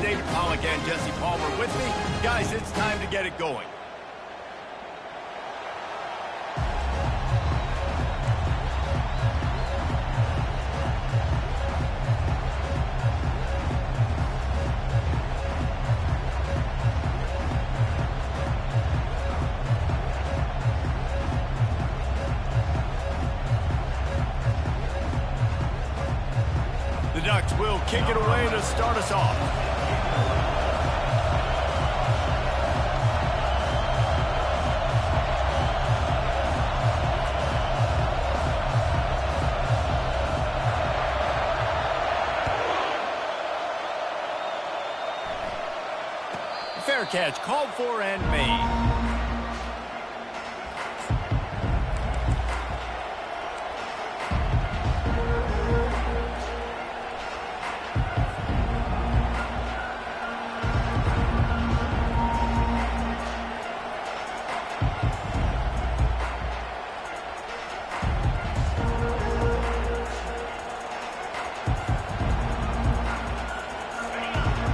David Pollack and Jesse Palmer with me. Guys, it's time to get it going. The Ducks will kick it away to start us off. Fair catch called for and made.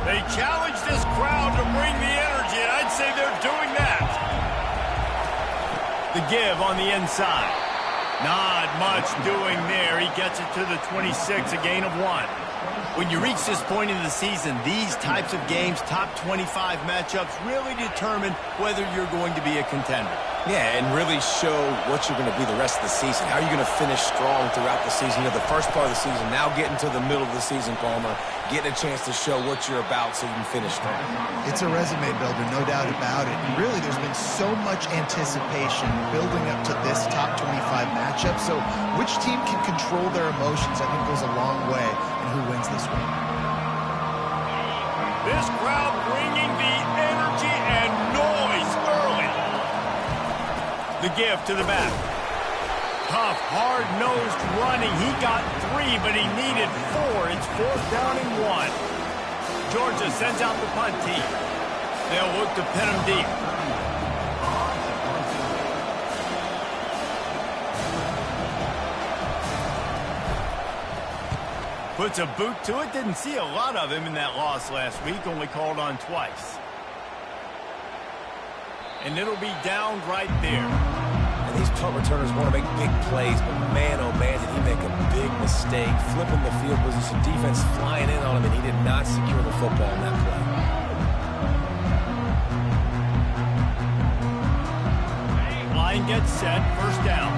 They challenge this crowd to bring the energy, and I'd say they're doing that. The give on the inside. Not much doing there. He gets it to the 26, a gain of 1. When you reach this point in the season, these types of games, top 25 matchups, really determine whether you're going to be a contender. Yeah, and really show what you're going to be the rest of the season. How are you going to finish strong throughout the season? You know, the first part of the season, now getting to the middle of the season, Palmer, getting a chance to show what you're about so you can finish strong. It's a resume builder, no doubt about it. And really, there's been so much anticipation building up to this top 25 matchup. So which team can control their emotions, I think, goes a long way in who wins this one. This crowd bringing the energy and noise early. The give to the back. Tough, hard-nosed running. He got 3, but he needed 4. It's 4th down and 1. Georgia sends out the punt team. They'll look to pin him deep. Puts a boot to it. Didn't see a lot of him in that loss last week. Only called on twice. And it'll be down right there. And these punt returners want to make big plays, but man, oh man, did he make a big mistake. Flipping the field position, defense flying in on him, and he did not secure the football in that play. Line gets set. First down.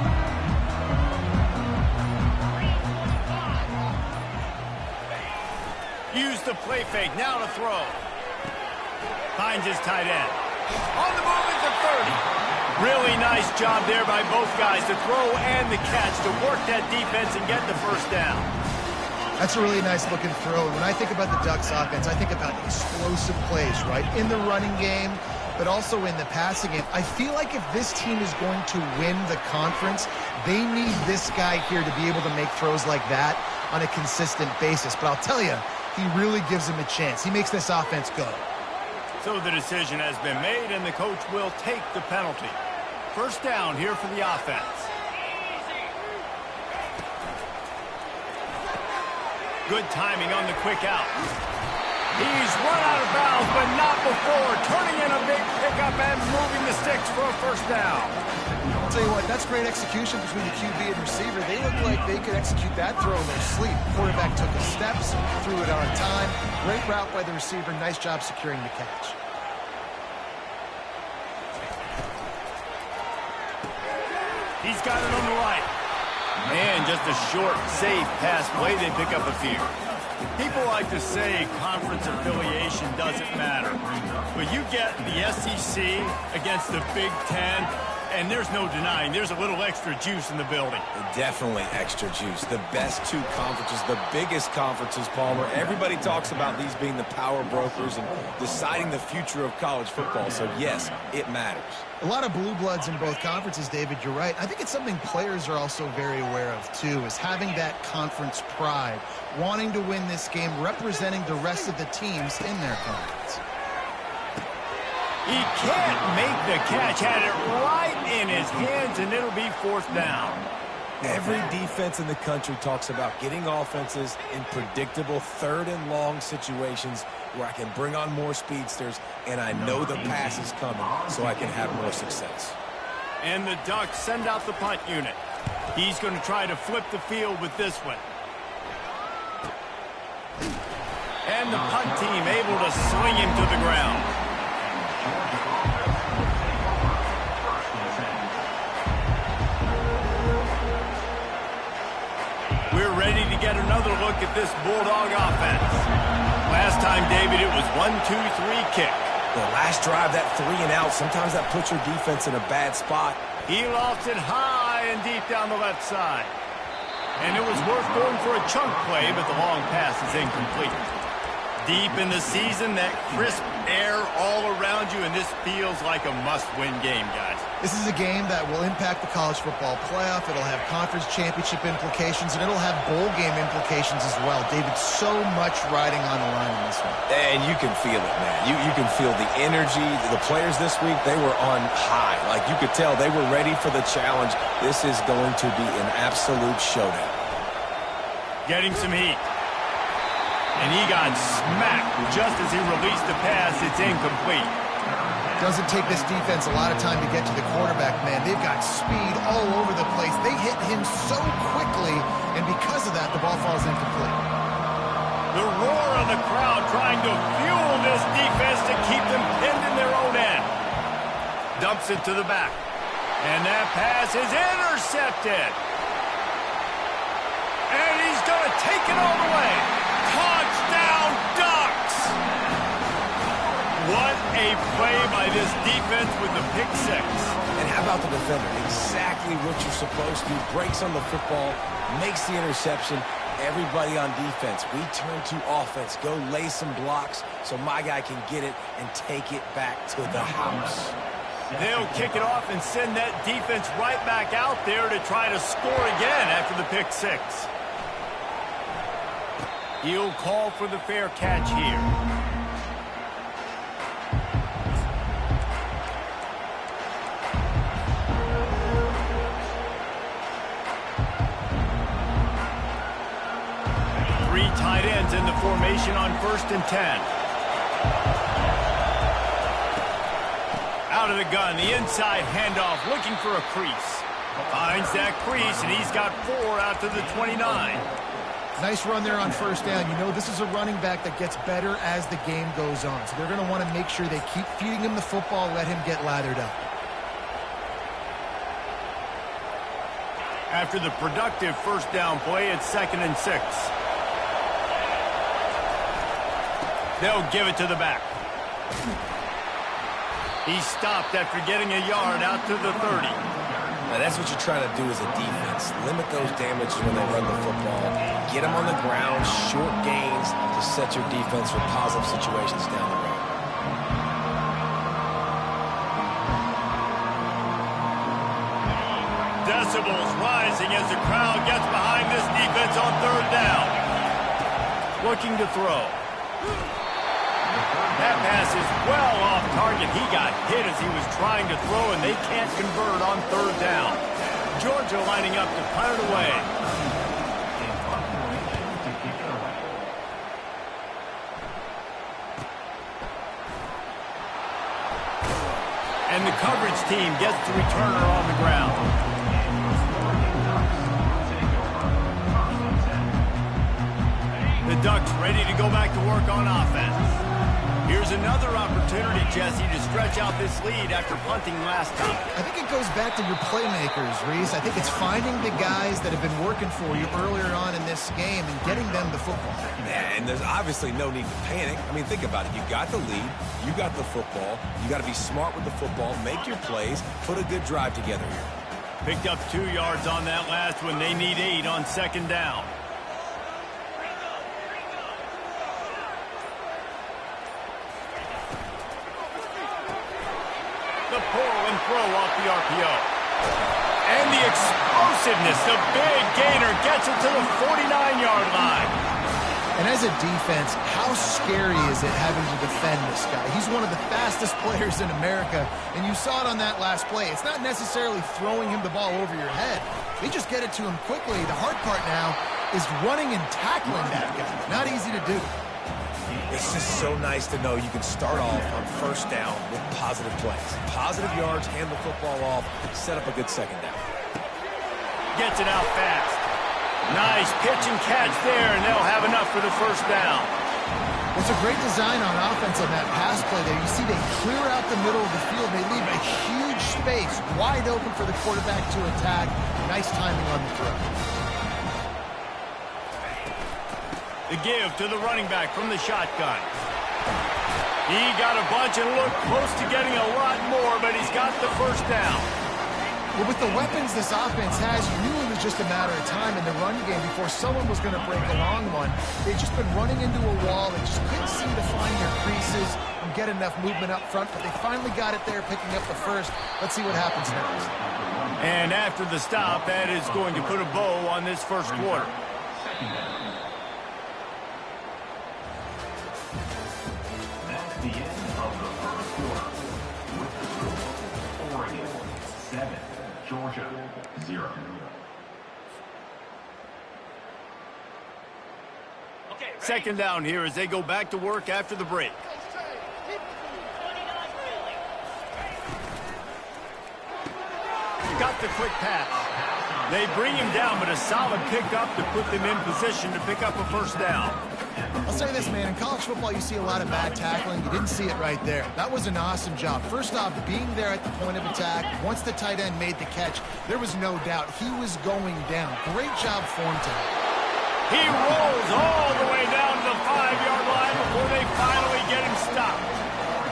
Use the play fake. Now to throw. Finds his tight end. On the move at the 30. Really nice job there by both guys to throw and the catch to work that defense and get the first down. That's a really nice looking throw. And when I think about the Ducks offense, I think about explosive plays, right? In the running game, but also in the passing game. I feel like if this team is going to win the conference, they need this guy here to be able to make throws like that on a consistent basis. But I'll tell you, he really gives him a chance. He makes this offense go. So the decision has been made, and the coach will take the penalty. First down here for the offense. Good timing on the quick out. He's run out of bounds, but not before. Turning in a big pickup and moving the sticks for a first down. I'll tell you what, that's great execution between the QB and receiver. They look like they could execute that throw in their sleep. Quarterback took his steps, threw it on time. Great route by the receiver. Nice job securing the catch. He's got it on the right. Man, just a short, safe pass play. They pick up a few. People like to say conference affiliation doesn't matter. But you get the SEC against the Big Ten, and there's no denying there's a little extra juice in the building. Definitely extra juice. The best two conferences, the biggest conferences, Palmer. Everybody talks about these being the power brokers and deciding the future of college football. So, yes, it matters. A lot of blue bloods in both conferences, David, you're right. I think it's something players are also very aware of, too, is having that conference pride, wanting to win this game, representing the rest of the teams in their conference. He can't make the catch. Had it right in his hands, and it'll be fourth down. Every defense in the country talks about getting offenses in predictable third and long situations where I can bring on more speedsters and I know the pass is coming so I can have more success. And the Ducks send out the punt unit. He's going to try to flip the field with this one. And the punt team able to swing him to the ground. We're ready to get another look at this Bulldog offense. Last time, David, it was 1-2-3 kick. The last drive, that 3 and out, sometimes that puts your defense in a bad spot. He lofts it high and deep down the left side. And it was worth going for a chunk play, but the long pass is incomplete. Deep in the season, that crisp air all around you, and this feels like a must-win game, guys. This is a game that will impact the college football playoff. It'll have conference championship implications, and it'll have bowl game implications as well. David, so much riding on the line in this one. And you can feel it, man. You can feel the energy. The players this week, they were on high. Like, you could tell they were ready for the challenge. This is going to be an absolute showdown. Getting some heat. And he got smacked just as he released the pass. It's incomplete. Doesn't take this defense a lot of time to get to the quarterback, man. They've got speed all over the place. They hit him so quickly, and because of that, the ball falls incomplete. The roar of the crowd trying to fuel this defense to keep them pinned in their own end. Dumps it to the back. And that pass is intercepted. And he's going to take it all the way. Touchdown, Ducks! What a play by this defense with the pick six. And how about the defender? Exactly what you're supposed to do. Breaks on the football, makes the interception. Everybody on defense, we turn to offense. Go lay some blocks so my guy can get it and take it back to the house. They'll kick it off and send that defense right back out there to try to score again after the pick six. He'll call for the fair catch here. Three tight ends in the formation on 1st and 10. Out of the gun, the inside handoff, looking for a crease. Finds that crease, and he's got 4 out to the 29. Nice run there on 1st down. You know, this is a running back that gets better as the game goes on. So they're going to want to make sure they keep feeding him the football, let him get lathered up. After the productive 1st down play, it's 2nd and 6. They'll give it to the back. He stopped after getting a yard out to the 30. Now, that's what you're trying to do as a defense. Limit those damages when they run the football. Get them on the ground, short gains to set your defense for positive situations down the road. Decibels rising as the crowd gets behind this defense on 3rd down. Looking to throw. That pass is well off target. He got hit as he was trying to throw, and they can't convert on 3rd down. Georgia lining up to punt it away. And the coverage team gets the returner on the ground. The Ducks ready to go back to work on offense. Here's another opportunity, Jesse, to stretch out this lead after punting last time. I think it goes back to your playmakers, Reese. I think it's finding the guys that have been working for you earlier on in this game and getting them the football. Yeah, and there's obviously no need to panic. I mean, think about it. You got the lead. You got the football. You got to be smart with the football. Make your plays. Put a good drive together here. Picked up 2 yards on that last one. They need 8 on 2nd down. The pull and throw off the RPO. And the explosiveness, the big gainer gets it to the 49-yard line. And as a defense, how scary is it having to defend this guy? He's one of the fastest players in America, and you saw it on that last play. It's not necessarily throwing him the ball over your head. They just get it to him quickly. The hard part now is running and tackling that guy. Not easy to do. It's just so nice to know you can start off on first down with positive plays. Positive yards, hand the football off, set up a good second down. Gets it out fast. Nice pitch and catch there, and they'll have enough for the first down. It's a great design on offense on that pass play there. You see they clear out the middle of the field. They leave a huge space wide open for the quarterback to attack. Nice timing on the throw. The give to the running back from the shotgun. He got a bunch and looked close to getting a lot more, but he's got the first down. Well, with the weapons this offense has, you knew it was just a matter of time in the run game before someone was going to break a long one. They've just been running into a wall. They just couldn't seem to find their creases and get enough movement up front, but they finally got it there, picking up the first. Let's see what happens next. And after the stop, that is going to put a bow on this first quarter. That's the end of the first quarter. With the score, Oregon 7, Georgia 0. Second down here as they go back to work after the break. Got the quick pass. They bring him down, but a solid pickup to put them in position to pick up a first down. I'll say this, man. In college football, you see a lot of bad tackling. You didn't see it right there. That was an awesome job. First off, being there at the point of attack. Once the tight end made the catch, there was no doubt he was going down. Great job form time. He rolls all the way down to the 5-yard line before they finally get him stopped.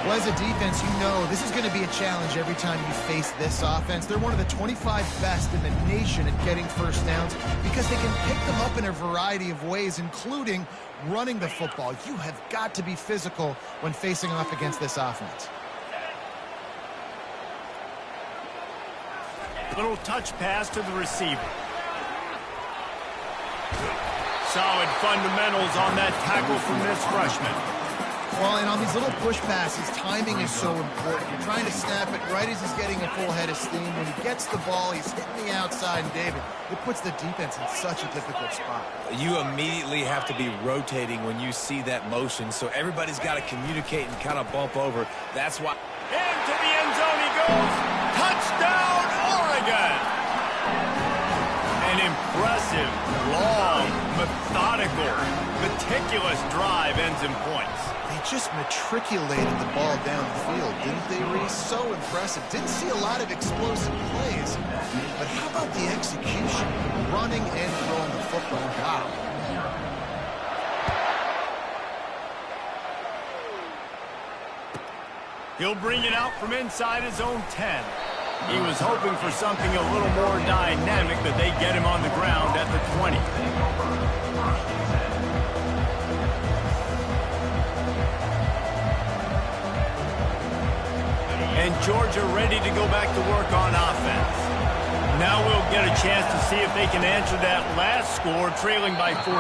Well, as a defense, you know this is going to be a challenge every time you face this offense. They're one of the 25 best in the nation at getting first downs because they can pick them up in a variety of ways, including running the football. You have got to be physical when facing off against this offense. Little touch pass to the receiver. Solid fundamentals on that tackle from this freshman. Well, and on these little push passes, timing is so important. You're trying to snap it right as he's getting a full head of steam. When he gets the ball, he's hitting the outside, and David, it puts the defense in such a difficult spot. You immediately have to be rotating when you see that motion, so everybody's got to communicate and kind of bump over. That's why. Into the end zone he goes. Touchdown, Oregon! An impressive, long, methodical, meticulous drive ends in points. They just matriculated the ball down the field, didn't they, Reese? So impressive. Didn't see a lot of explosive plays, but how about the execution? Running and throwing the football. Wow. He'll bring it out from inside his own 10. He was hoping for something a little more dynamic, but they get him on the ground at the 20. And Georgia ready to go back to work on offense. Now we'll get a chance to see if they can answer that last score, trailing by 14,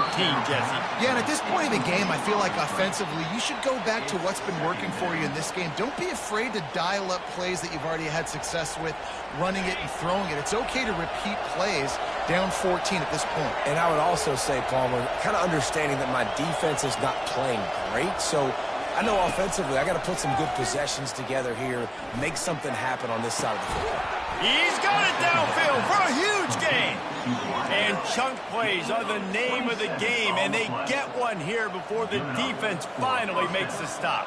Jesse. Yeah, and at this point in the game, I feel like offensively, you should go back to what's been working for you in this game. Don't be afraid to dial up plays that you've already had success with, running it and throwing it. It's okay to repeat plays down 14 at this point. And I would also say, Palmer, kind of understanding that my defense is not playing great, so I know offensively I got to put some good possessions together here, make something happen on this side of the football. He's got it downfield for a huge gain. And chunk plays are the name of the game, and they get one here before the defense finally makes the stop.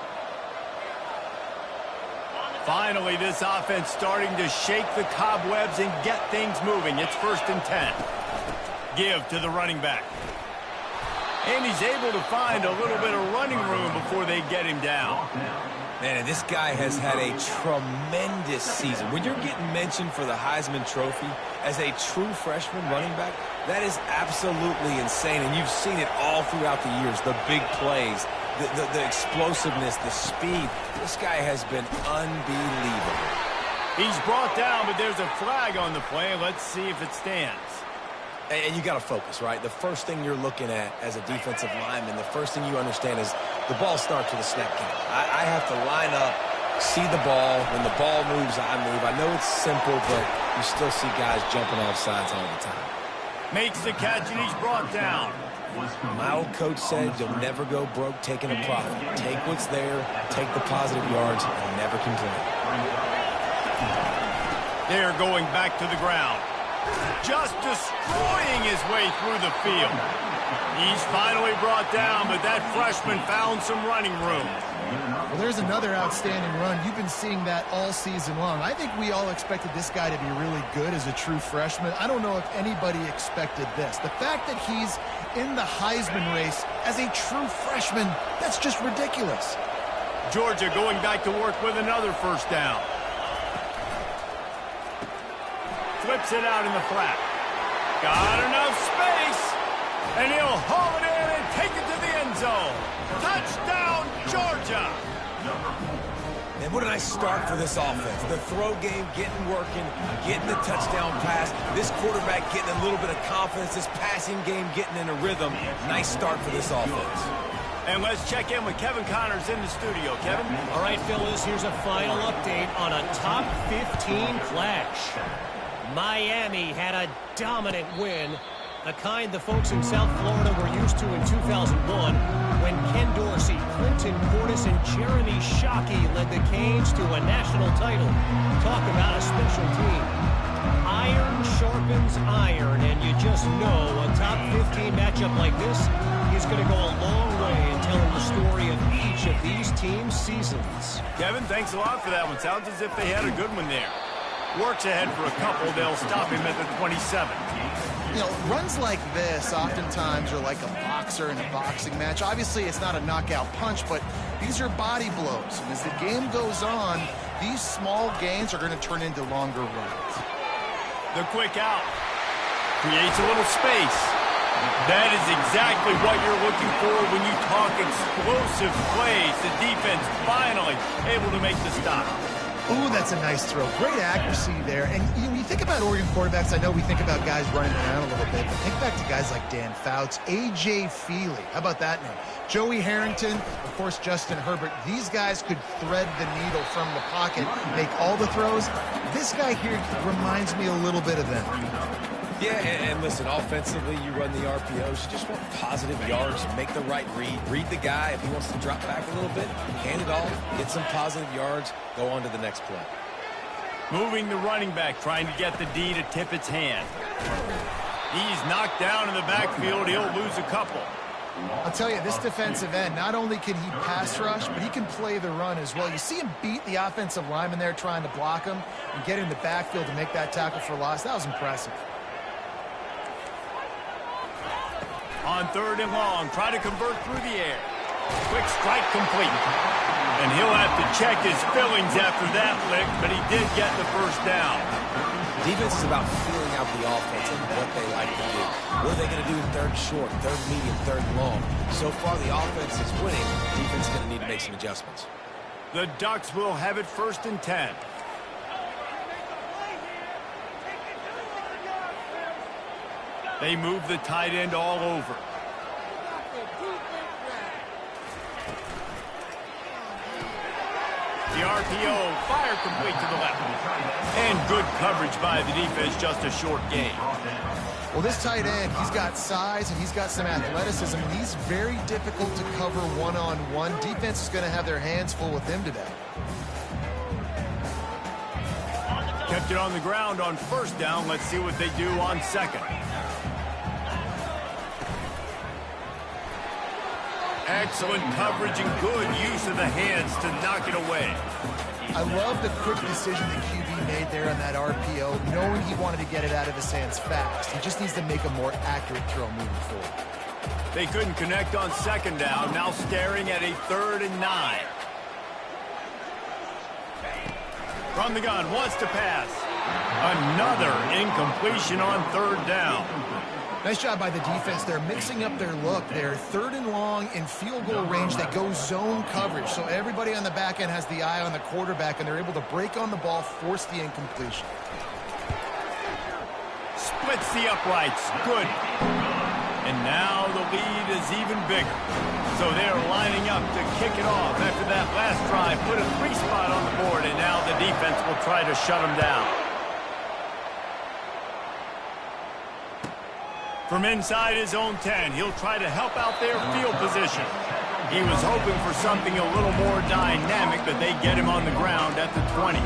Finally, this offense starting to shake the cobwebs and get things moving. It's 1st and 10. Give to the running back. And he's able to find a little bit of running room before they get him down. Man, and this guy has had a tremendous season. When you're getting mentioned for the Heisman Trophy as a true freshman running back, that is absolutely insane. And you've seen it all throughout the years, the big plays, the explosiveness, the speed. This guy has been unbelievable. He's brought down, but there's a flag on the play. Let's see if it stands. And you got to focus, right? The first thing you're looking at as a defensive lineman, the first thing you understand is the ball starts with a snap count. I have to line up, see the ball. When the ball moves, I move. I know it's simple, but you still see guys jumping off sides all the time. Makes the catch, and he's brought down. My old coach said you'll never go broke taking a profit. Take what's there, take the positive yards, and never complain. They're going back to the ground. Just destroying his way through the field. He's finally brought down, but that freshman found some running room. Well, there's another outstanding run. You've been seeing that all season long. I think we all expected this guy to be really good as a true freshman. I don't know if anybody expected this. The fact that he's in the Heisman race as a true freshman, that's just ridiculous. Georgia going back to work with another first down. Flips it out in the flat. Got enough space. And he'll haul it in and take it to the end zone. Touchdown, Georgia. And what a nice start for this offense. The throw game getting working, getting the touchdown pass. This quarterback getting a little bit of confidence. This passing game getting in a rhythm. Nice start for this offense. And let's check in with Kevin Connors in the studio. Kevin? All right, Phyllis, here's a final update on a top 15 clash. Miami had a dominant win, the kind the folks in South Florida were used to in 2001 when Ken Dorsey, Clinton Portis, and Jeremy Shockey led the Canes to a national title. Talk about a special team. Iron sharpens iron, and you just know a top 15 matchup like this is going to go a long way in telling the story of each of these teams' seasons. Kevin, thanks a lot for that one. Sounds as if they had a good one there. Works ahead for a couple. They'll stop him at the 27. You know, runs like this oftentimes are like a boxer in a boxing match. Obviously, it's not a knockout punch, but these are body blows. And as the game goes on, these small gains are going to turn into longer runs. The quick out creates a little space. That is exactly what you're looking for when you talk explosive plays. The defense finally able to make the stop. Ooh, that's a nice throw. Great accuracy there. And you think about Oregon quarterbacks, I know we think about guys running around a little bit, but think back to guys like Dan Fouts, A.J. Feely. How about that name? Joey Harrington, of course, Justin Herbert. These guys could thread the needle from the pocket, make all the throws. This guy here reminds me a little bit of them. Yeah, and listen, offensively, you run the RPOs. You just want positive yards, make the right read the guy. If he wants to drop back a little bit, hand it off, get some positive yards, go on to the next play. Moving the running back, trying to get the D to tip its hand. He's knocked down in the backfield. He'll lose a couple. I'll tell you, this defensive end, not only can he pass rush, but he can play the run as well. You see him beat the offensive lineman there trying to block him and get in the backfield to make that tackle for loss. That was impressive. On third and long, try to convert through the air. Quick strike complete. And he'll have to check his fillings after that lick, but he did get the first down. Defense is about feeling out the offense and what they like to do. What are they going to do in third short, third medium, third long? So far, the offense is winning. Defense is going to need to make some adjustments. The Ducks will have it 1st and 10. They move the tight end all over. The RPO, fire complete to the left. And good coverage by the defense, just a short gain. Well, this tight end, he's got size and he's got some athleticism, and he's very difficult to cover one-on-one. Defense is going to have their hands full with him today. Kept it on the ground on first down. Let's see what they do on second. Excellent coverage and good use of the hands to knock it away. I love the quick decision the QB made there on that RPO, knowing he wanted to get it out of his hands fast. He just needs to make a more accurate throw moving forward. They couldn't connect on second down, now staring at a 3rd and 9. From the gun, wants to pass. Another incompletion on 3rd down. Nice job by the defense. They're mixing up their look. They're 3rd and long in field goal range. They go zone coverage. So everybody on the back end has the eye on the quarterback, and they're able to break on the ball, force the incompletion. Splits the uprights. Good. And now the lead is even bigger. So they're lining up to kick it off after that last drive. Put a 3 spot on the board, and now the defense will try to shut them down. From inside his own 10, he'll try to help out their field position. He was hoping for something a little more dynamic, but they get him on the ground at the 20.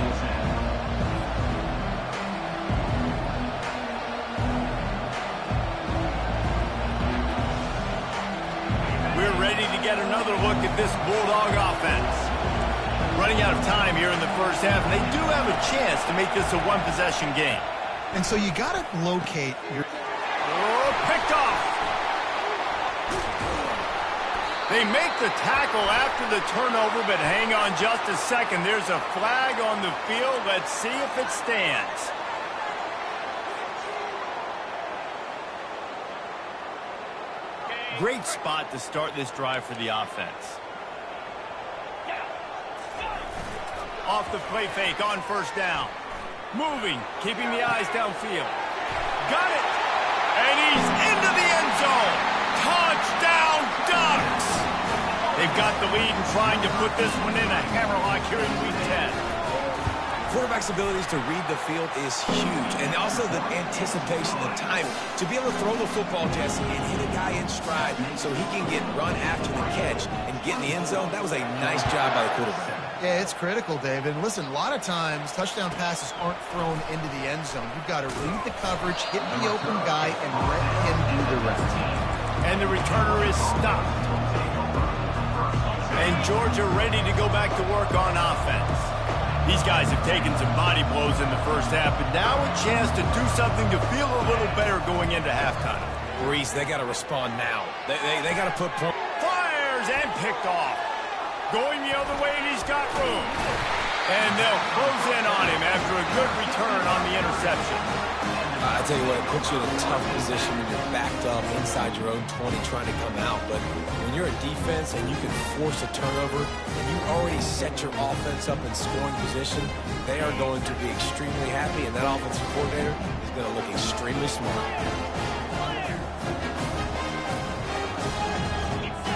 We're ready to get another look at this Bulldog offense. Running out of time here in the first half, and they do have a chance to make this a one-possession game. And so you got to locate your... Oh, picked off. They make the tackle after the turnover, but hang on just a second. There's a flag on the field. Let's see if it stands. Great spot to start this drive for the offense. Off the play fake on first down. Moving, keeping the eyes downfield. Got it! And he's into the end zone. Touchdown, Ducks! They've got the lead and trying to put this one in a hammerlock here in Week 10. Quarterback's abilities to read the field is huge, and also the anticipation, the timing. To be able to throw the football, Jesse, and hit a guy in stride so he can get run after the catch and get in the end zone, that was a nice job by the quarterback. Yeah, it's critical, David. And listen, a lot of times, touchdown passes aren't thrown into the end zone. You've got to read the coverage, hit the open guy, and let him do the rest. And the returner is stopped. And Georgia ready to go back to work on offense. These guys have taken some body blows in the first half, but now a chance to do something to feel a little better going into halftime. Reese, they got to respond now. They got to put points. Fires and picked off. Going the other way, and he's got room. And they'll close in on him after a good return on the interception. I tell you what, it puts you in a tough position when you're backed up inside your own 20 trying to come out. But when you're a defense and you can force a turnover and you already set your offense up in scoring position, they are going to be extremely happy, and that offensive coordinator is going to look extremely smart.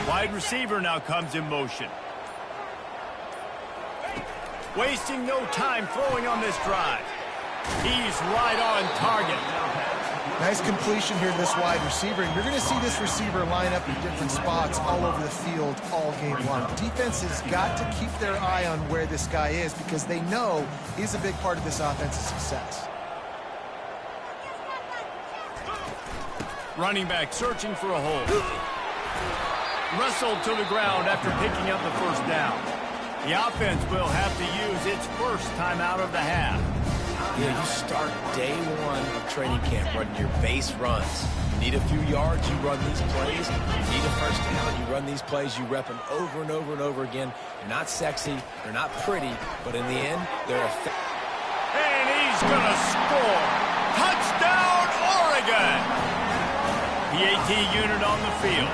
Wide receiver now comes in motion. Wasting no time throwing on this drive. He's right on target. Nice completion here to this wide receiver. And you're going to see this receiver line up in different spots all over the field all game long. Defense has got to keep their eye on where this guy is because they know he's a big part of this offense's success. Running back searching for a hole. Wrestled to the ground after picking up the first down. The offense will have to use its first time out of the half. Yeah, you start day one of training camp running your base runs. You need a few yards, you run these plays. You need a first down, you run these plays. You rep them over and over and over again. They're not sexy, they're not pretty, but in the end, they're effective. And he's going to score. Touchdown, Oregon! The AT unit on the field.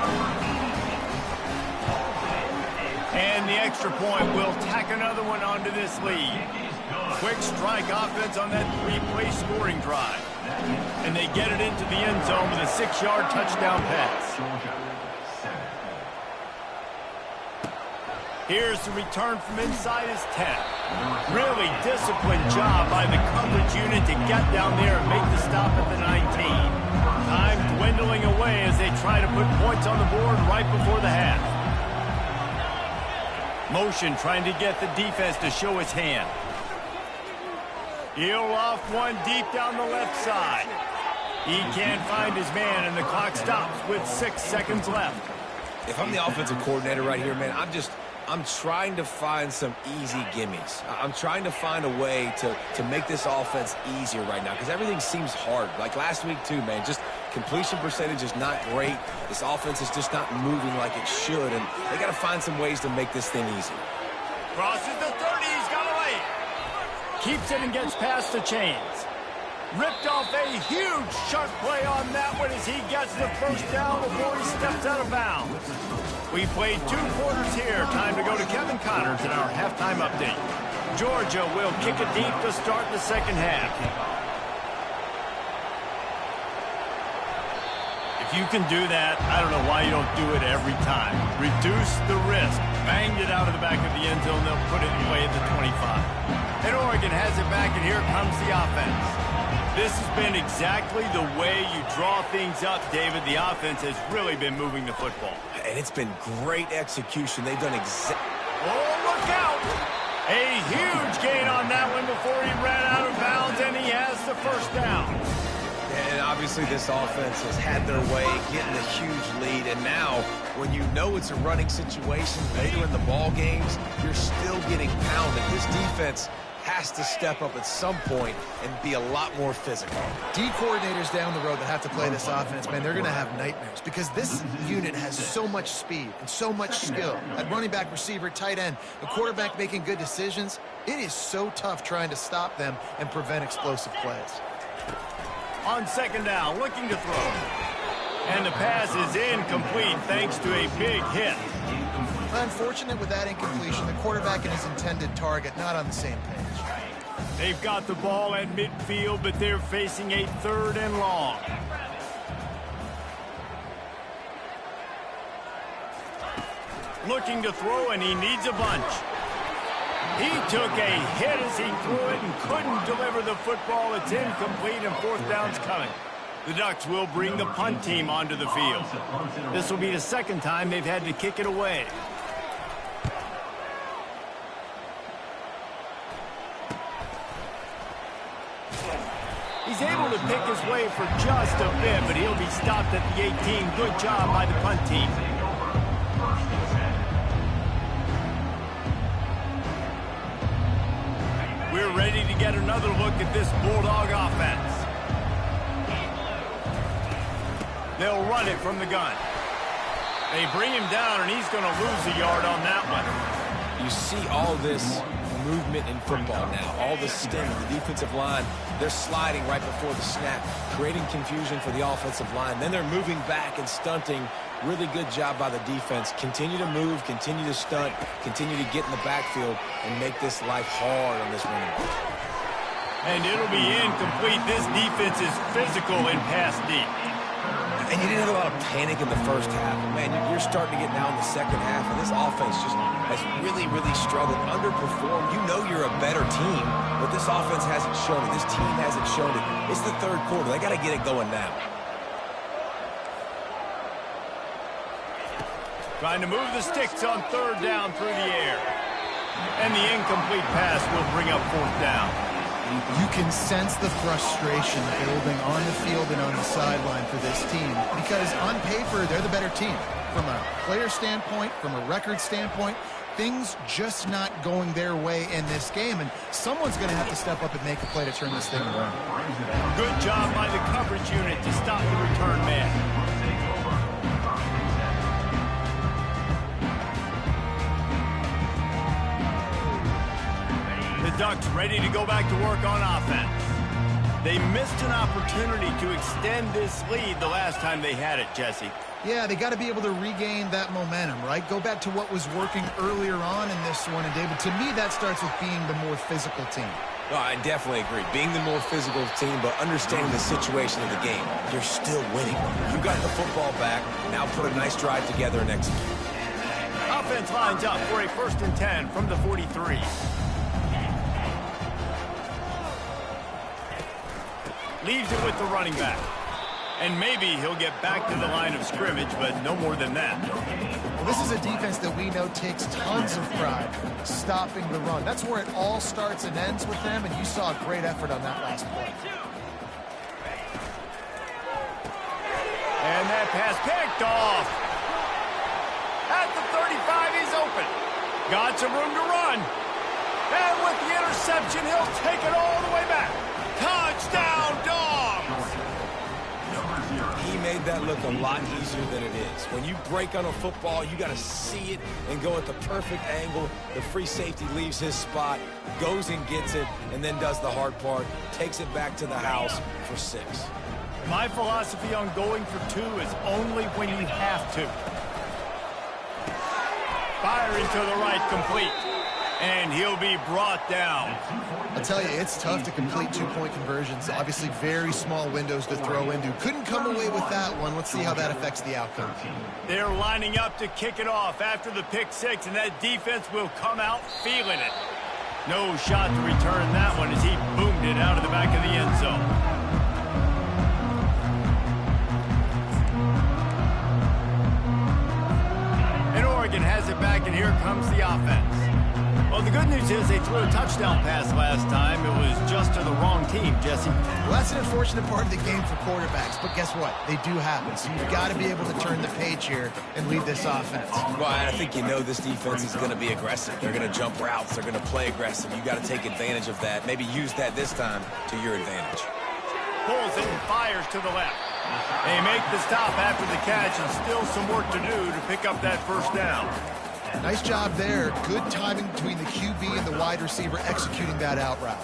And the extra point will tack another one onto this lead. Quick strike offense on that three-play scoring drive. And they get it into the end zone with a 6-yard touchdown pass. Here's the return from inside his 10. Really disciplined job by the coverage unit to get down there and make the stop at the 19. Time dwindling away as they try to put points on the board right before the half. Motion trying to get the defense to show its hand. He'll off one deep down the left side. He can't find his man, and the clock stops with 6 seconds left. If I'm the offensive coordinator right here, man, I'm trying to find some easy gimmies. I'm trying to find a way to make this offense easier right now because everything seems hard. Like last week too, man, just completion percentage is not great. This offense is just not moving like it should, and they got to find some ways to make this thing easy. Crosses the 30, he's got away. Keeps it and gets past the chains. Ripped off a huge sharp play on that one as he gets the first down before he steps out of bounds. We played 2 quarters here. Time to go to Kevin Connors in our halftime update. Georgia will kick it deep to start the second half. If you can do that, I don't know why you don't do it every time. Reduce the risk. Banged it out of the back of the end zone. They'll put it away at the 25. And Oregon has it back, and here comes the offense. This has been exactly the way you draw things up, David. The offense has really been moving the football. And it's been great execution. They've done Oh, look out! A huge gain on that one before he ran out of bounds, and he has the first down. And obviously this offense has had their way, getting a huge lead. And now, when you know it's a running situation later in the ball games, you're still getting pounded. This defense has to step up at some point and be a lot more physical. D coordinators down the road that have to play this offense, man, they're going to have nightmares because this unit has so much speed and so much skill. At running back, receiver, tight end, the quarterback making good decisions, it is so tough trying to stop them and prevent explosive plays. On second down, looking to throw. And the pass is incomplete thanks to a big hit. Unfortunate with that incompletion, the quarterback and his intended target not on the same page. They've got the ball at midfield, but they're facing a 3rd and long. Looking to throw, and he needs a bunch. He took a hit as he threw it and couldn't deliver the football. It's incomplete, and 4th down's coming. The Ducks will bring the punt team onto the field. This will be the 2nd time they've had to kick it away. He's able to pick his way for just a bit, but he'll be stopped at the 18. Good job by the punt team. We're ready to get another look at this Bulldog offense. They'll run it from the gun. They bring him down, and he's going to lose a yard on that one. You see all this movement in football now, all the sting, the defensive line, they're sliding right before the snap, creating confusion for the offensive line. Then they're moving back and stunting. Really good job by the defense. Continue to move, continue to stunt, continue to get in the backfield and make this life hard on this running back. And it'll be incomplete. This defense is physical in pass deep. And you didn't have a lot of panic in the first half. Man, you're starting to get now in the second half, and this offense just has really, really struggled, underperformed. You know you're a better team, but this offense hasn't shown it. This team hasn't shown it. It's the 3rd quarter. They got to get it going now. Trying to move the sticks on 3rd down through the air. And the incomplete pass will bring up 4th down. You can sense the frustration building on the field and on the sideline for this team because on paper, they're the better team. From a player standpoint, from a record standpoint, things just not going their way in this game, and someone's going to have to step up and make a play to turn this thing around. Good job by the coverage unit to stop the return man. The Ducks ready to go back to work on offense. They missed an opportunity to extend this lead the last time they had it, Jesse. Yeah, they got to be able to regain that momentum, right? Go back to what was working earlier on in this one. And, David, to me, that starts with being the more physical team. No, I definitely agree. Being the more physical team, but understanding the situation of the game. You're still winning. You got the football back. Now put a nice drive together and execute. Offense lines up for a 1st and 10 from the 43. Leaves it with the running back. And maybe he'll get back to the line of scrimmage, but no more than that. Well, this is a defense that we know takes tons of pride stopping the run. That's where it all starts and ends with them, and you saw a great effort on that last play. And that pass picked off. At the 35, he's open. Got some room to run. And with the interception, he'll take it all the way back. Touchdown, Dogs! He made that look a lot easier than it is. When you break on a football, you got to see it and go at the perfect angle. The free safety leaves his spot, goes and gets it, and then does the hard part, takes it back to the house for 6. My philosophy on going for 2 is only when you have to. Firing to the right, complete. And he'll be brought down. I'll tell you, it's tough to complete 2-point conversions. Obviously, very small windows to throw into. Couldn't come away with that one. Let's see how that affects the outcome. They're lining up to kick it off after the pick 6, and that defense will come out feeling it. No shot to return that one as he boomed it out of the back of the end zone. And Oregon has it back, and here comes the offense. Well, the good news is they threw a touchdown pass last time. It was just to the wrong team, Jesse. Well, that's an unfortunate part of the game for quarterbacks, but guess what? They do happen, so you've got to be able to turn the page here and lead this offense. Well, I think you know this defense is going to be aggressive. They're going to jump routes. They're going to play aggressive. You got to take advantage of that. Maybe use that this time to your advantage. Pulls it and fires to the left. They make the stop after the catch, and still some work to do to pick up that first down. Nice job there. Good timing between the QB and the wide receiver executing that out route.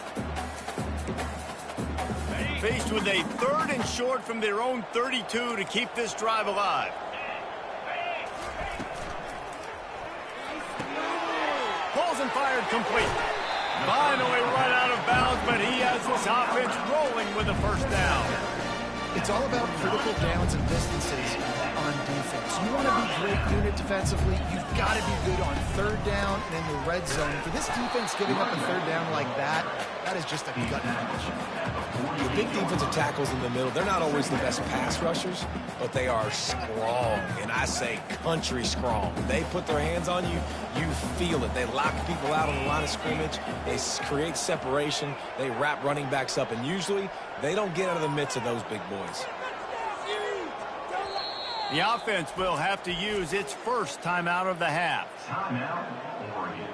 Faced with a 3rd and short from their own 32 to keep this drive alive. Pulls and fired complete. Finally run out of bounds, but he has this offense rolling with a first down. It's all about critical downs and distances on defense. You want to be great unit defensively, you've got to be good on 3rd down and in the red zone. For this defense giving up a 3rd down like that, that is just a gut punch. The big defensive tackles in the middle, they're not always the best pass rushers, but they are strong, and I say country strong. They put their hands on you, you feel it. They lock people out on the line of scrimmage. They create separation. They wrap running backs up, and usually they don't get out of the midst of those big boys. The offense will have to use its first timeout of the half. Timeout, Oregon.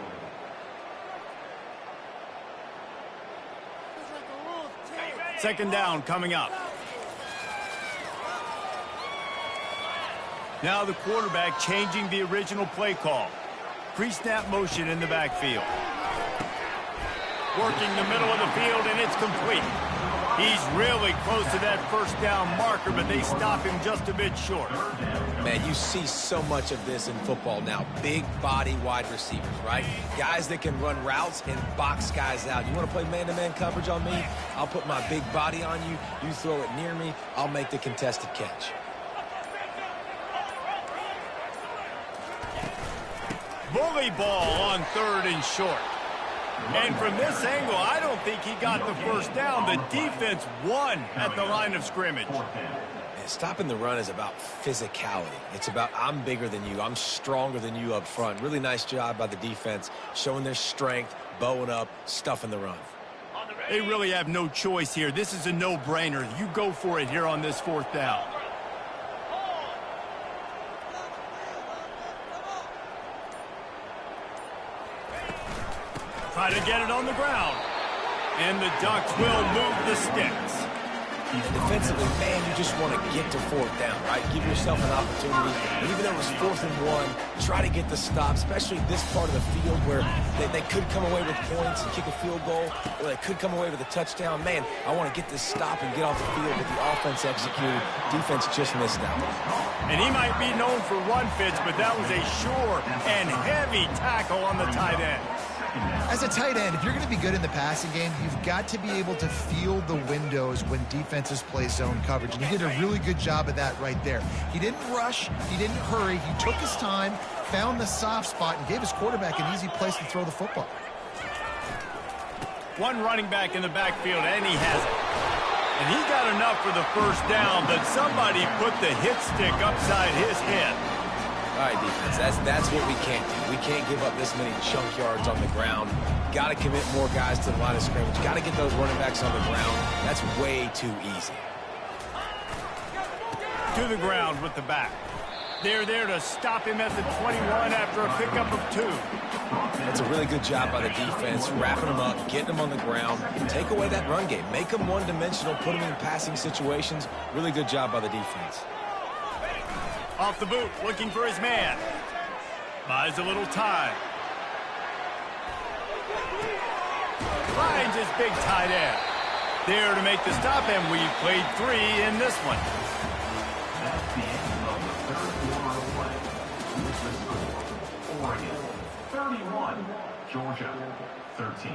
Second down coming up. Now the quarterback changing the original play call. Pre-snap motion in the backfield. Working the middle of the field, and it's complete. He's really close to that first down marker, but they stop him just a bit short. Man, you see so much of this in football now. Big body wide receivers, right? Guys that can run routes and box guys out. You want to play man-to-man coverage on me? I'll put my big body on you. You throw it near me, I'll make the contested catch. Bully ball on 3rd and short. And from this angle, I don't think he got the first down. The defense won at the line of scrimmage. And stopping the run is about physicality. It's about I'm bigger than you. I'm stronger than you up front. Really nice job by the defense, showing their strength, bowing up, stuffing the run. They really have no choice here. This is a no-brainer. You go for it here on this 4th down. Try to get it on the ground. And the Ducks will move the sticks. And defensively, man, you just want to get to 4th down, right? Give yourself an opportunity. And even though it was 4th and 1, try to get the stop, especially this part of the field where they could come away with points and kick a field goal, or they could come away with a touchdown. Man, I want to get this stop and get off the field with the offense executed. Defense just missed out. And he might be known for run fits, but that was a sure and heavy tackle on the tight end. As a tight end, if you're going to be good in the passing game, you've got to be able to feel the windows when defenses play zone coverage. And he did a really good job of that right there. He didn't rush. He didn't hurry. He took his time, found the soft spot, and gave his quarterback an easy place to throw the football. One running back in the backfield, and he has it. And he got enough for the first down, but somebody put the hit stick upside his head. All right, defense, that's what we can't do. We can't give up this many chunk yards on the ground. Got to commit more guys to the line of scrimmage. Got to get those running backs on the ground. That's way too easy. To the ground with the back. They're there to stop him at the 21 after a pickup of 2. That's a really good job by the defense, wrapping them up, getting them on the ground. Take away that run game. Make them one-dimensional, put them in passing situations. Really good job by the defense. Off the boot, looking for his man. Buys a little time. Finds his big tight end. There to make the stop, and we played 3 in this one. That's the end of the 3rd quarter of play. With the score, Oregon 31, Georgia 13.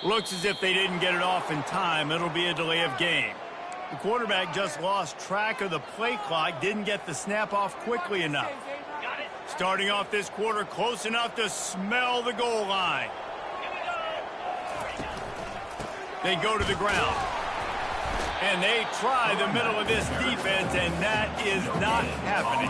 Looks as if they didn't get it off in time. It'll be a delay of game. The quarterback just lost track of the play clock, didn't get the snap off quickly enough. Starting off this quarter close enough to smell the goal line. They go to the ground. And they try the middle of this defense, and that is not happening.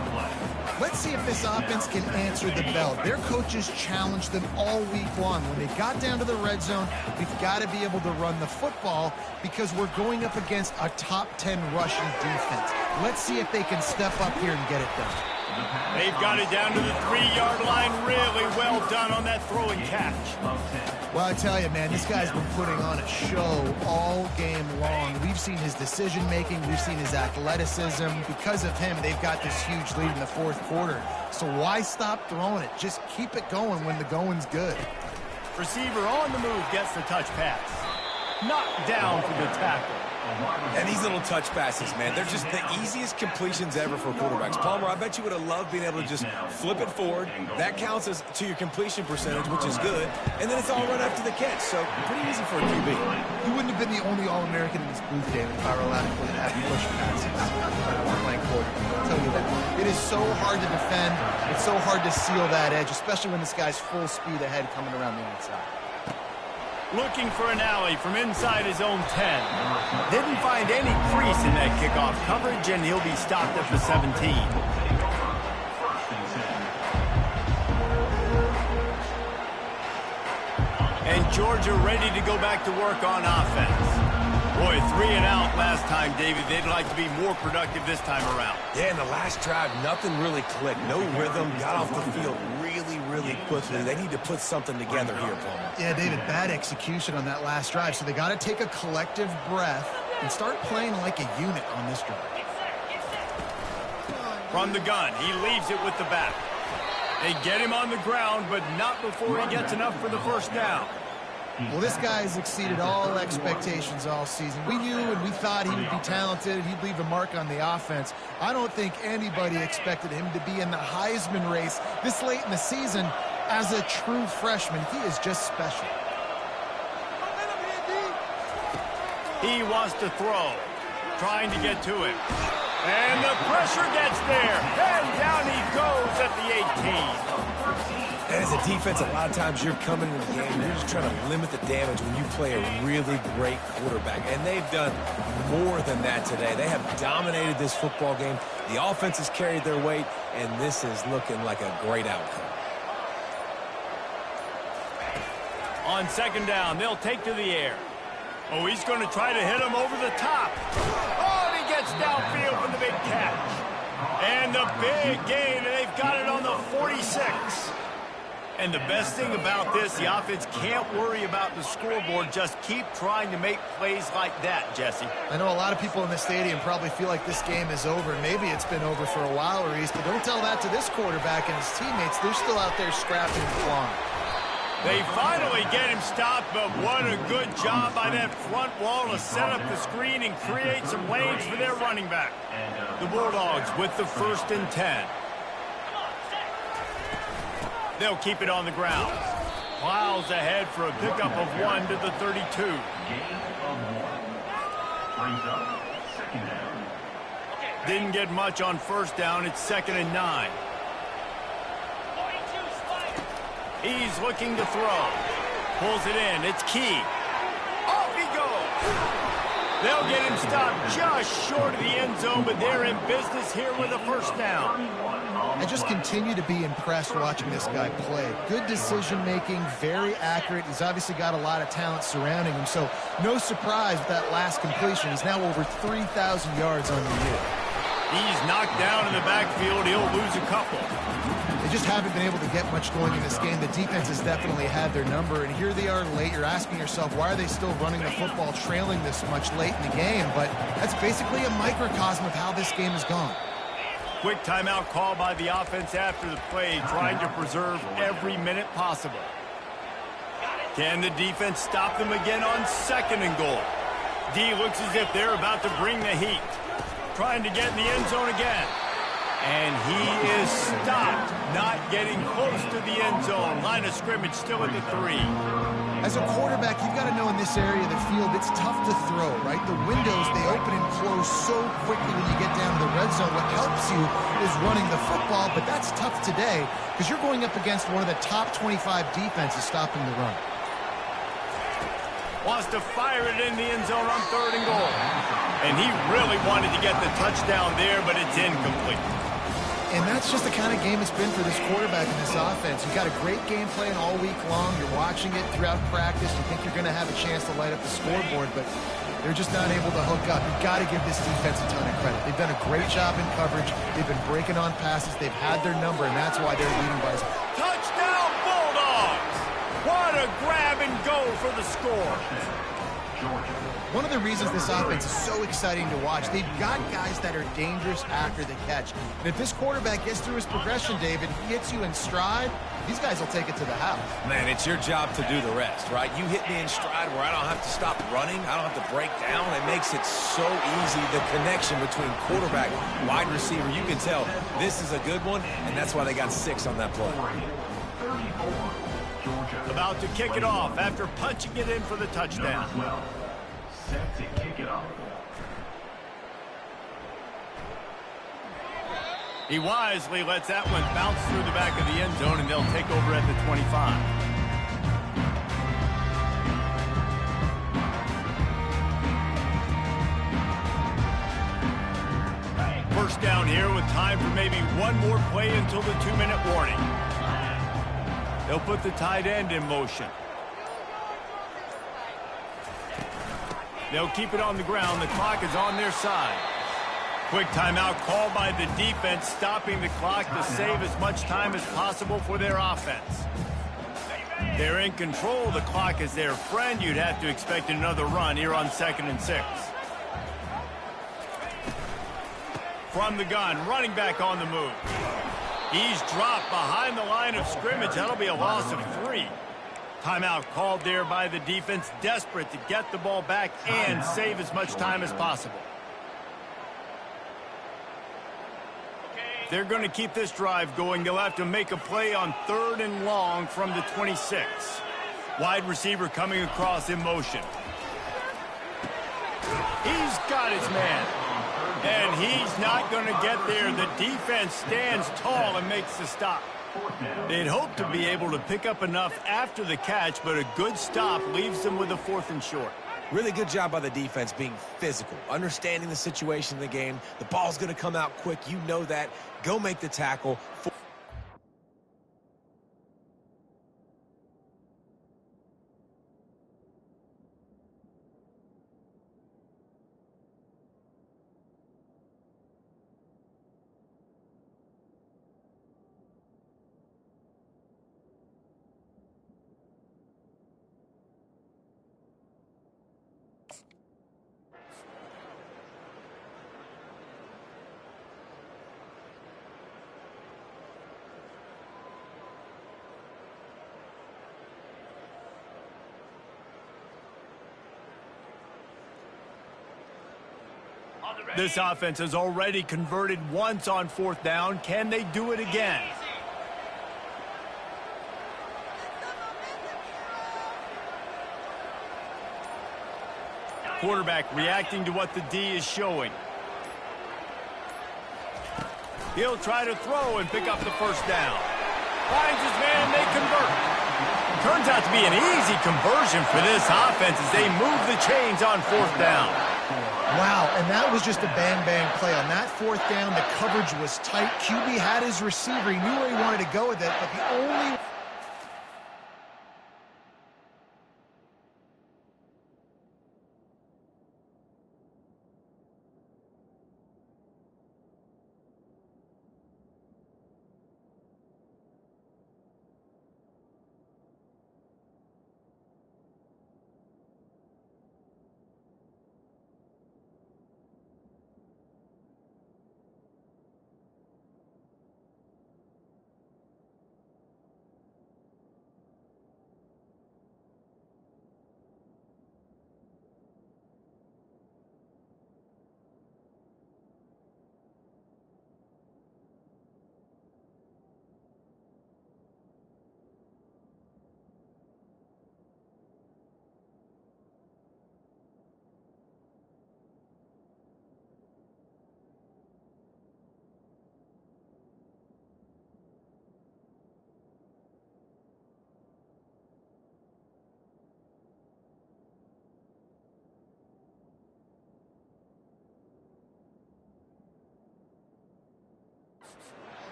Let's see if this offense can answer the bell. Their coaches challenged them all week long. When they got down to the red zone, we've got to be able to run the football because we're going up against a top 10 rushing defense. Let's see if they can step up here and get it done. They've got it down to the 3-yard line. Really well done on that throw and catch. Well, I tell you, man, this guy's been putting on a show all game long. We've seen his decision-making. We've seen his athleticism. Because of him, they've got this huge lead in the fourth quarter. So why stop throwing it? Just keep it going when the going's good. Receiver on the move gets the touch pass. Knocked down for the tackle. And these little touch passes, man, they're just the easiest completions ever for quarterbacks. Palmer, I bet you would have loved being able to just flip it forward. That counts as to your completion percentage, which is good. And then it's all right after the catch, so pretty easy for a QB. He wouldn't have been the only All-American in this booth game if I were allowed to have push passes playing quarterback. I'll tell you that. It is so hard to defend. It's so hard to seal that edge, especially when this guy's full speed ahead coming around the outside. Looking for an alley from inside his own 10. Didn't find any crease in that kickoff coverage, and he'll be stopped at the 17. And Georgia ready to go back to work on offense. Boy, 3 and out last time, David. They'd like to be more productive this time around. Yeah, in the last drive, nothing really clicked. No rhythm, got off the field really quickly. They need to put something together here, Palmer. Yeah, David, bad execution on that last drive. So they got to take a collective breath and start playing like a unit on this drive. From the gun, he leaves it with the back. They get him on the ground, but not before he gets enough for the first down. Well, this guy has exceeded all expectations all season. We knew and we thought he would be talented. He'd leave a mark on the offense. I don't think anybody expected him to be in the Heisman race this late in the season as a true freshman. He is just special. He wants to throw, trying to get to him. And the pressure gets there. And down he goes at the 18. And as a defense, a lot of times you're coming in the game, you're just trying to limit the damage when you play a really great quarterback. And they've done more than that today. They have dominated this football game. The offense has carried their weight, and this is looking like a great outcome. On second down, they'll take to the air. Oh, he's going to try to hit him over the top. Oh, and he gets downfield for the big catch. And the big gain, and they've got it on the 46. And the best thing about this, the offense can't worry about the scoreboard. Just keep trying to make plays like that, Jesse. I know a lot of people in the stadium probably feel like this game is over. Maybe it's been over for a while, Reese, but don't tell that to this quarterback and his teammates. They're still out there scrapping and clawing. They finally get him stopped, but what a good job by that front wall to set up the screen and create some lanes for their running back. The Bulldogs with the 1st and 10. They'll keep it on the ground. Plows ahead for a pickup of 1 to the 32. Gain of 1. Brings up 2nd down. Didn't get much on 1st down. It's 2nd and 9. He's looking to throw. Pulls it in. It's Key. Off he goes. They'll get him stopped just short of the end zone, but they're in business here with a 1st down. I just continue to be impressed watching this guy play. Good decision-making, very accurate. He's obviously got a lot of talent surrounding him, so no surprise with that last completion. He's now over 3,000 yards on the year. He's knocked down in the backfield. He'll lose a couple. They just haven't been able to get much going in this game. The defense has definitely had their number, and here they are late. You're asking yourself, why are they still running the football trailing this much late in the game? But that's basically a microcosm of how this game has gone. Quick timeout call by the offense after the play, trying to preserve every minute possible. Can the defense stop them again on 2nd and goal? D looks as if they're about to bring the heat. Trying to get in the end zone again. And he is stopped. not getting close to the end zone. Line of scrimmage still at the 3. As a quarterback, you've got to know in this area of the field, it's tough to throw, right? The windows, they open and close so quickly when you get down to the red zone. What helps you is running the football, but that's tough today because you're going up against one of the top 25 defenses stopping the run. Wants to fire it in the end zone on 3rd and goal. And he really wanted to get the touchdown there, but it's incomplete. And that's just the kind of game it's been for this quarterback in this offense. You've got a great game plan all week long. You're watching it throughout practice. You think you're going to have a chance to light up the scoreboard, but they're just not able to hook up. You've got to give this defense a ton of credit. They've done a great job in coverage. They've been breaking on passes. They've had their number, and that's why they're leading by. Touchdown, Bulldogs! What a grab and go for the score. One of the reasons this offense is so exciting to watch, they've got guys that are dangerous after the catch. And if this quarterback gets through his progression, David, he hits you in stride, these guys will take it to the house. Man, it's your job to do the rest, right? You hit me in stride where I don't have to stop running. I don't have to break down. It makes it so easy. The connection between quarterback, wide receiver, you can tell this is a good one, and that's why they got 6 on that play. About to kick it off after punching it in for the touchdown. Set to kick it off. He wisely lets that one bounce through the back of the end zone, and they'll take over at the 25. First down here with time for maybe one more play until the 2-minute warning. They'll put the tight end in motion. They'll keep it on the ground. The clock is on their side. Quick timeout called by the defense, stopping the clock to save as much time as possible for their offense. They're in control. The clock is their friend. You'd have to expect another run here on 2nd and 6. From the gun, running back on the move. He's dropped behind the line of scrimmage. That'll be a loss of 3. Timeout called there by the defense, desperate to get the ball back and save as much time as possible. They're going to keep this drive going. They'll have to make a play on 3rd and long from the 26. Wide receiver coming across in motion. He's got his man. And he's not going to get there. The defense stands tall and makes the stop. They'd hope to be able to pick up enough after the catch, but a good stop leaves them with a 4th and short. Really good job by the defense being physical, understanding the situation of the game. The ball's going to come out quick. You know that. Go make the tackle. This offense has already converted once on 4th down. Can they do it again? Quarterback reacting to what the D is showing. He'll try to throw and pick up the 1st down. Finds his man, they convert. Turns out to be an easy conversion for this offense as they move the chains on 4th down. Wow, and that was just a bang-bang play. On that 4th down, the coverage was tight. QB had his receiver. He knew where he wanted to go with it, but the only...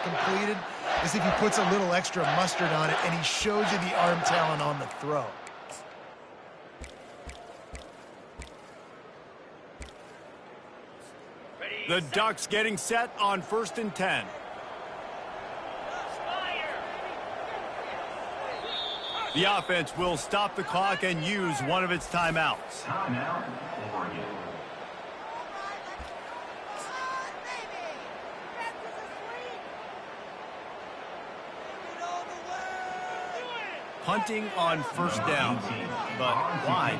completed is if he puts a little extra mustard on it and he shows you the arm talent on the throw. The Ducks getting set on 1st and 10. The offense will stop the clock and use one of its timeouts. Timeout, Oregon. Punting on 1st down, but wide.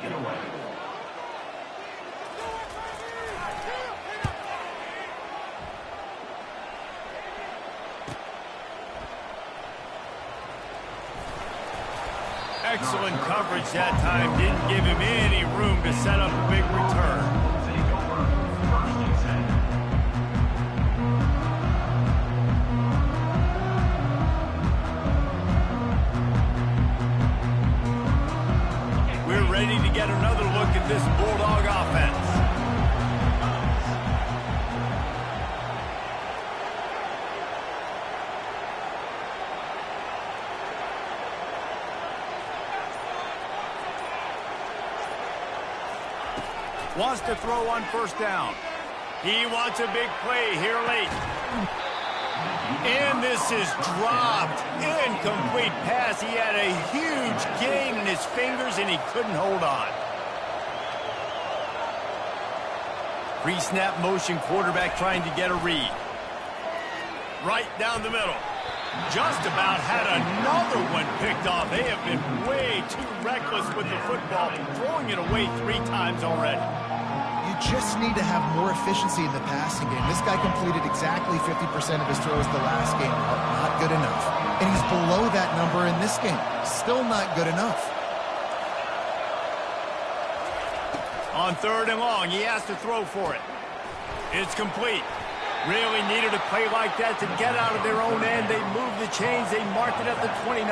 Excellent coverage that time. Didn't give him any room to set up a big return. Take over, 1st and 10. We're ready to get another look at this Bulldog offense. Wants to throw on 1st down. He wants a big play here late. And this is dropped. Incomplete pass. He had a huge gain in his fingers, and he couldn't hold on. Pre-snap motion, quarterback trying to get a read. Right down the middle. Just about had another one picked off. They have been way too reckless with the football, throwing it away 3 times already. You just need to have more efficiency in the passing game. This guy completed exactly 50% of his throws the last game. Not good enough. And he's below that number in this game. Still not good enough. On 3rd and long, he has to throw for it. It's complete. Really needed a play like that to get out of their own end. They moved the chains. They marked it at the 29.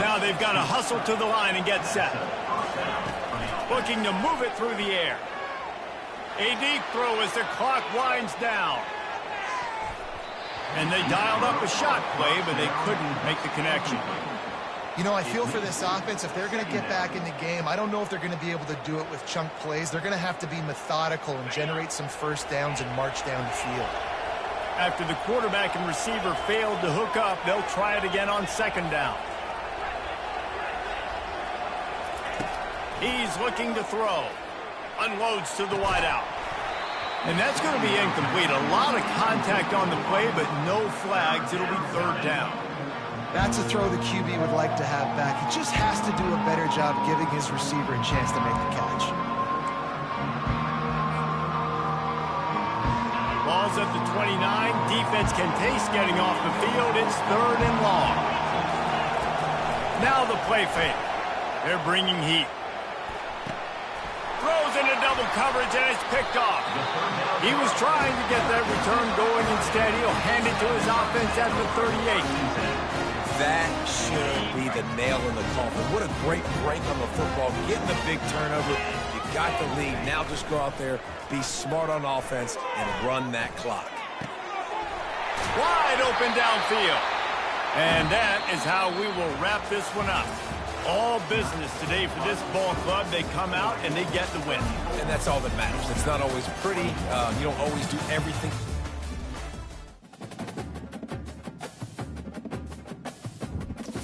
Now they've got to hustle to the line and get set. Looking to move it through the air. A deep throw as the clock winds down. And they dialed up a shot play, but they couldn't make the connection. You know, I feel for this offense, if they're going to get back in the game, I don't know if they're going to be able to do it with chunk plays. They're going to have to be methodical and generate some 1st downs and march down the field. After the quarterback and receiver failed to hook up, they'll try it again on 2nd down. He's looking to throw. Unloads to the wideout. And that's going to be incomplete. A lot of contact on the play, but no flags. It'll be 3rd down. That's a throw the QB would like to have back. He just has to do a better job giving his receiver a chance to make the catch. Ball's at the 29. Defense can taste getting off the field. It's 3rd and long. Now the play fake. They're bringing heat. Throws into double coverage, and it's picked off. He was trying to get that return going. Instead, he'll hand it to his offense at the 38. That should be the nail in the coffin. What a great break on the football. Getting the big turnover. You got the lead. Now just go out there, be smart on offense, and run that clock. Wide open downfield. And that is how we will wrap this one up. All business today for this ball club. They come out and they get the win. And that's all that matters. It's not always pretty. You don't always do everything